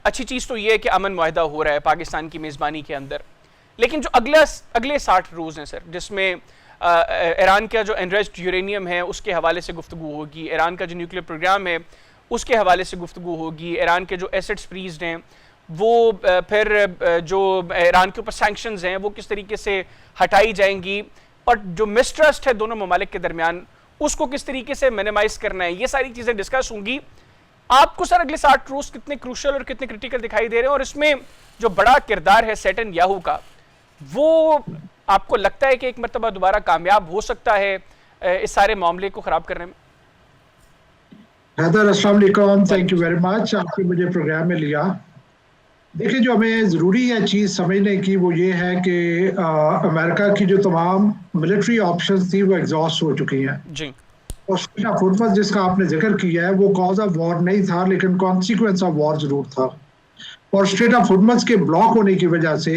अच्छी चीज़ तो ये है कि अमन मुआहदा हो रहा है पाकिस्तान की मेज़बानी के अंदर, लेकिन जो अगले 60 रोज़ हैं सर, जिसमें ईरान का जो एनरिच्ड यूरेनियम है उसके हवाले से गुफ्तगू होगी, ईरान का जो न्यूक्लियर प्रोग्राम है उसके हवाले से गुफ्तगू होगी, ईरान के जो एसेट्स फ्रीज्ड हैं वो फिर जो ईरान के ऊपर सैंक्शंस हैं वो किस तरीके से हटाई जाएंगी, और जो मिसट्रस्ट है दोनों ममालिक के दरमियान उसको किस तरीके से मिनिमाइज करना है, ये सारी चीज़ें डिस्कस होंगी। आपको सर अगले 60 रोज कितने क्रूशल और कितने क्रिटिकल दिखाई दे रहे हैं, और इसमें जो बड़ा किरदार है नेतन्याहू का, वो आपको लगता है कि एक मरतबा दोबारा कामयाब हो सकता है इस सारे मामले को खराब करने में? हैदर, अस्सलाम वालेकुम, थैंक यू वेरी मच, आपने मुझे प्रोग्राम में लिया। देखिए, जो हमें ज़रूरी है चीज़ समझने की वो ये है कि अमेरिका की जो तमाम मिलिट्री ऑप्शंस थी वो एग्जॉस्ट हो चुकी हैं जी। और स्टेट ऑफ होर्मुज़ जिसका आपने जिक्र किया है वो कॉज ऑफ वॉर नहीं था, लेकिन कॉन्सिक्वेंस ऑफ वॉर जरूर था। और स्टेट ऑफ होर्मुज़ के ब्लॉक होने की वजह से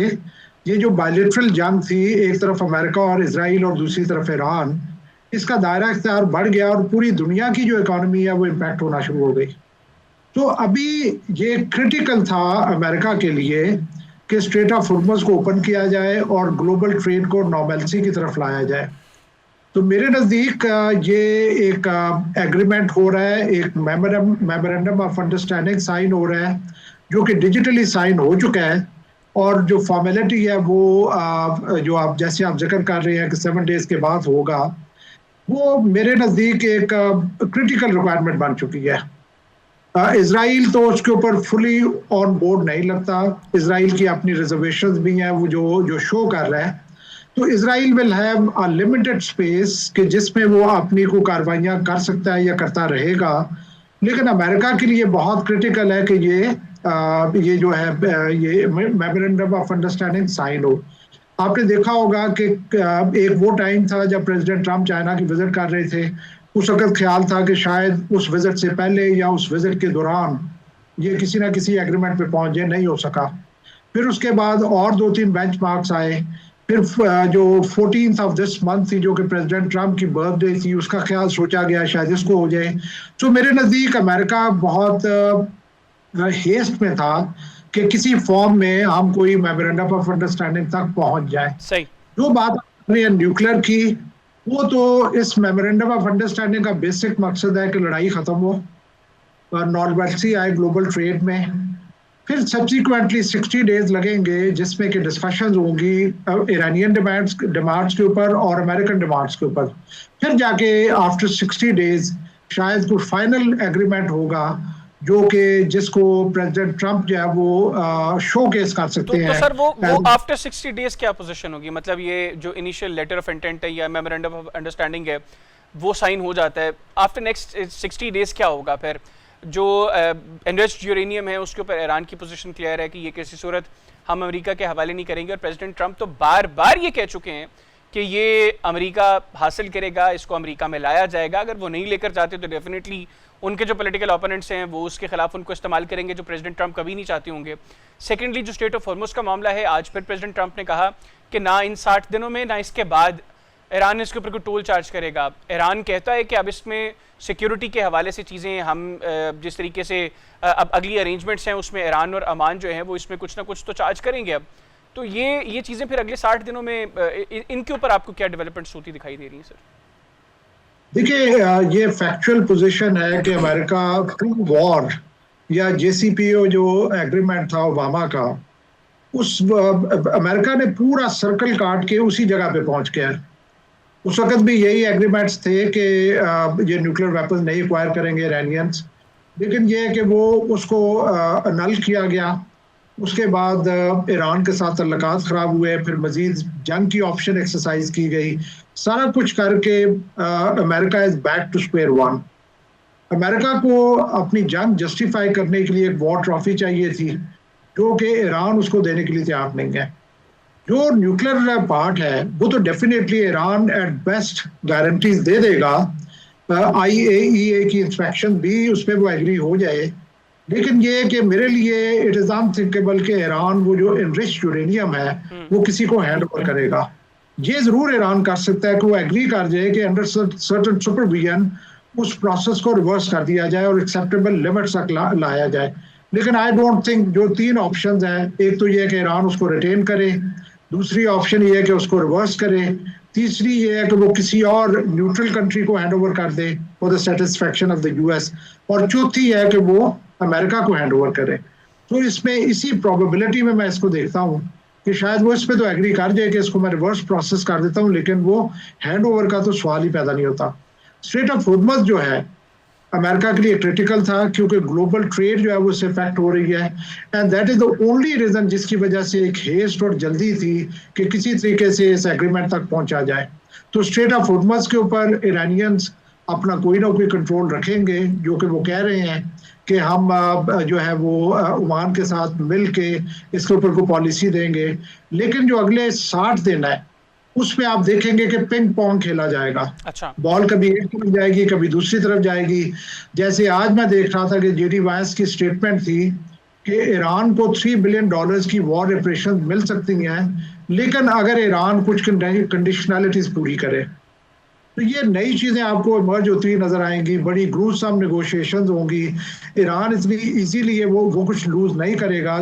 ये जो बायलैटरल जंग थी, एक तरफ अमेरिका और इसराइल और दूसरी तरफ ईरान, इसका दायरा इख्तियार बढ़ गया और पूरी दुनिया की जो इकॉनमी है वो इम्पैक्ट होना शुरू हो गई। तो अभी ये क्रिटिकल था अमेरिका के लिए कि स्ट्रेट ऑफ होर्मुज़ को ओपन किया जाए और ग्लोबल ट्रेड को नॉर्मलसी की तरफ लाया जाए। तो मेरे नज़दीक ये एक एग्रीमेंट हो रहा है, एक मेमोरेंडम ऑफ अंडरस्टैंडिंग साइन हो रहा है जो कि डिजिटली साइन हो चुका है, और जो फॉर्मेलिटी है वो जो आप जैसे आप जिक्र कर रहे हैं कि 7 डेज के बाद होगा, वो मेरे नज़दीक एक क्रिटिकल रिक्वायरमेंट बन चुकी है। इसराइल तो उसके ऊपर फुली ऑन बोर्ड नहीं लगता, इसराइल की अपनी रिजर्वेशंस भी हैं वो जो शो कर रहा है। तो Israel will have a limited space कि जिसमें वो अपनी को कार्रवाइयाँ कर सकता है या करता रहेगा, लेकिन अमेरिका के लिए बहुत क्रिटिकल है कि ये जो है ये मेमोरेंडम ऑफ अंडरस्टैंडिंग साइन हो। आपने देखा होगा कि एक वो टाइम था जब प्रेसिडेंट ट्रम्प चाइना की विजिट कर रहे थे, उस वक्त ख्याल था कि शायद उस विजिट से पहले या उस विजिट के दौरान ये किसी ना किसी एग्रीमेंट पे पहुंच जाए, नहीं हो सका। फिर उसके बाद और 2-3 बेंचमार्क्स आए, फिर जो 14th ऑफ दिस मंथ थी जो कि प्रेसिडेंट ट्रम्प की बर्थडे थी, उसका ख्याल सोचा गया शायद इसको हो जाए। तो मेरे नज़दीक अमेरिका बहुत हेस्ट में था कि किसी फॉर्म में हम कोई मेमोरेंडम ऑफ अंडरस्टैंडिंग तक पहुंच जाए। सही। जो बात न्यूक्लियर की, वो तो इस मेमोरेंडम ऑफ अंडरस्टैंडिंग का बेसिक मकसद है कि लड़ाई खत्म हो और नॉर्मलसी आए ग्लोबल ट्रेड में। फिर सब्सिक्वेंटली 60 डेज लगेंगे जिसमें कि डिस्कशंस होंगी ईरानियन डिमांड्स के ऊपर और अमेरिकन डिमांड्स के ऊपर। फिर जाके आफ्टर 60 डेज शायद कोई फाइनल एग्रीमेंट होगा जो कि जिसको प्रेसिडेंट ट्रम्प जो है वो शोकेस कर सकते हैं। तो सर वो आफ्टर 60 डेज क्या पोजीशन होगी? मतलब ये जो इनिशियल लेटर ऑफ इंटेंट है या मेमोरेंडम ऑफ अंडरस्टैंडिंग है वो साइन हो जाता है, आफ्टर नेक्स्ट 60 डेज क्या होगा? फिर जो एनरिच्ड यूरेनियम है उसके ऊपर ईरान की पोजीशन क्लियर है कि ये किसी सूरत हम अमेरिका के हवाले नहीं करेंगे, और प्रेसिडेंट ट्रम्प तो बार बार ये कह चुके हैं कि ये अमेरिका हासिल करेगा, इसको अमेरिका में लाया जाएगा। अगर वो नहीं लेकर जाते तो डेफिनेटली उनके जो पॉलिटिकल ओपोनेंट्स हैं वो उसके खिलाफ उनको इस्तेमाल करेंगे, जो प्रेसिडेंट ट्रम्प कभी नहीं चाहते होंगे। सेकेंडली, जो स्टेट ऑफ होर्मुज़ का मामला है, आज फिर प्रेसिडेंट ट्रम्प ने कहा कि ना इन 60 दिनों में ना इसके बाद ईरान इसके ऊपर कोई टोल चार्ज करेगा। ईरान कहता है कि अब इसमें सिक्योरिटी के हवाले से चीज़ें हम जिस तरीके से अब अगली अरेंजमेंट्स हैं उसमें ईरान और अमान जो हैं वो इसमें कुछ ना कुछ तो चार्ज करेंगे। अब तो ये चीज़ें फिर अगले 60 दिनों में इनके ऊपर आपको क्या डेवलपमेंट्स होती दिखाई दे रही हैं सर? देखिए, ये फैक्चुअल पोजीशन है कि अमेरिका वॉर या JCPO जो एग्रीमेंट था ओबामा का, उस अमेरिका ने पूरा सर्कल काट के उसी जगह पे पहुंच गया। उस वक्त भी यही एग्रीमेंट्स थे कि ये न्यूक्लियर वेपन नहीं एक्वायर करेंगे ईरानियंस, लेकिन ये है कि वो उसको नल किया गया। उसके बाद ईरान के साथ तल्लुकात ख़राब हुए, फिर मज़ीद जंग की ऑप्शन एक्सरसाइज की गई, सारा कुछ करके America is back to square one. America को अपनी जंग जस्टिफाई करने के लिए एक वॉर ट्रॉफी चाहिए थी जो कि ईरान उसको देने के लिए तैयार नहीं है। जो न्यूक्लियर पार्ट है वो तो definitely Iran at best guarantees दे देगा, IAEA की इंस्पेक्शन भी उस पर वो एग्री हो जाए, लेकिन ये कि मेरे लिए इट इज़ अनथिंकेबल कि ईरान वो जो इनरिच्ड यूरेनियम है वो किसी को हैंड ओवर करेगा। ये ज़रूर ईरान कर सकता है कि वो एग्री कर जाए कि अंडर सर्टेन सुपरविजन उस प्रोसेस को रिवर्स कर दिया जाए और एक्सेप्टेबल लिमिट्स तक लाया जाए, लेकिन आई डोंट थिंक, जो 3 ऑप्शंस हैं, एक तो ये है कि ईरान उसको रिटेन करे, दूसरी ऑप्शन ये है कि उसको रिवर्स करे, तीसरी ये है कि वो किसी और न्यूट्रल कंट्री को हैंड ओवर कर दे for the satisfaction of the US, और चौथी है कि वो अमेरिका को हैंड ओवर करे। तो इसमें इसी प्रोबेबिलिटी में मैं इसको देखता हूँ कि शायद वो इस पे तो एग्री कर जाए कि इसको मैं रिवर्स प्रोसेस कर देता हूँ, लेकिन वो हैंड ओवर का तो सवाल ही पैदा नहीं होता। स्ट्रेट ऑफ हुर्मुज़ जो है अमेरिका के लिए क्रिटिकल था, क्योंकि ग्लोबल ट्रेड जो है वो इससे इफेक्ट हो रही है, and that is the only reason जिसकी वजह से एक हेस्ट और जल्दी थी कि किसी तरीके से इस एग्रीमेंट तक पहुंचा जाए। तो स्ट्रेट ऑफ हुर्मुज़ के ऊपर ईरानियंस अपना कोई ना कोई कंट्रोल रखेंगे, जो कि वो कह रहे हैं कि हम जो है वो ओमान के साथ मिल के इसके ऊपर कोई पॉलिसी देंगे। लेकिन जो अगले 60 दिन है उसमें आप देखेंगे कि पिंग पोंग खेला जाएगा। अच्छा। बॉल कभी एक तरफ जाएगी, कभी दूसरी तरफ जाएगी। जैसे आज मैं देख रहा था कि जेडी वांस की स्टेटमेंट थी कि ईरान को $3 बिलियन की वॉर रिपरेशन मिल सकती हैं, लेकिन अगर ईरान कुछ कंडीशनैलिटीज पूरी करे। तो ये नई चीजें आपको इमर्ज होती नजर आएंगी, बड़ी ग्रूसम नेगोशिएशंस होंगी। ईरान इतनी इजीली वो कुछ लूज नहीं करेगा